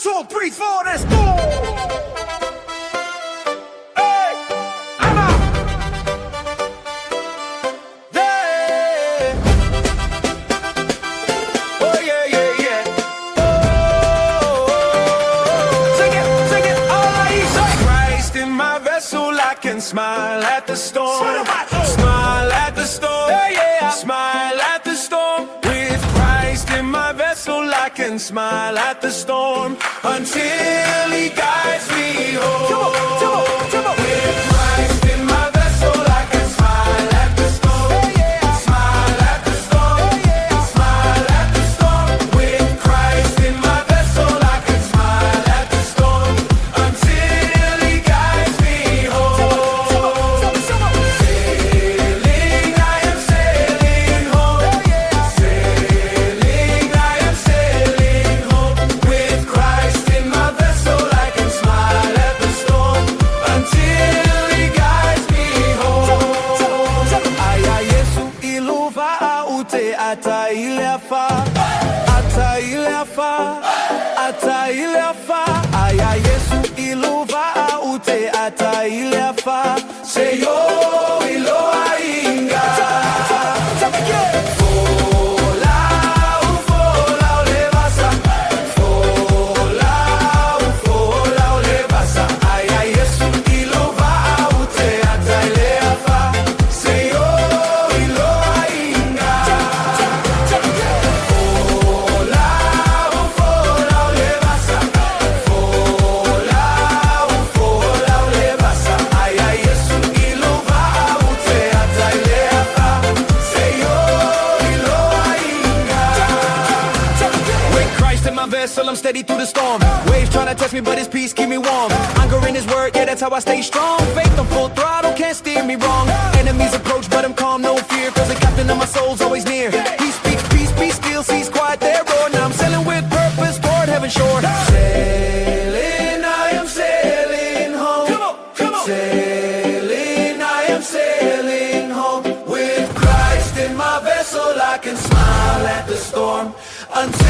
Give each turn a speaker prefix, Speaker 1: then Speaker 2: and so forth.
Speaker 1: 2, 3, 4, let's go! Hey, I'm out! Yeah! Oh, yeah, yeah, yeah. Oh, sing it, all I Iesu. Christ in my vessel, I can smile at the storm. Smile at the storm, yeah, yeah. Smile at the storm. With Christ in my vessel, I can smile at the storm until He guides me home. With Christ in my vessel, I can smile at the storm. Smile at the storm, smile at the storm. With Christ in my vessel, I can smile at the storm until He guides me home. Sailing, I am sailing home. Sailing, I am sailing home. With Christ in my vessel, I can smile at the storm until He guides me home. Iai Iesu iluva aute ata ile afa. Ata ile afa. Ata ile afa. Iai Iesu iluva aute ata ile afa. Seyo ilo ainga. Vessel, I'm steady through the storm. Waves trying to test me, but His peace keep me warm. Anchor in His word, yeah, that's how I stay strong. Faith on full throttle, can't steer me wrong. Enemies approach, but I'm calm, no fear, cause the captain of my soul's always near. He speaks peace, be still, sees quiet there roar. Now I'm sailing with purpose toward heaven shore. Sailing, I am sailing home. Come on. Sailing, I am sailing home. With Christ in my vessel, I can smile at the storm until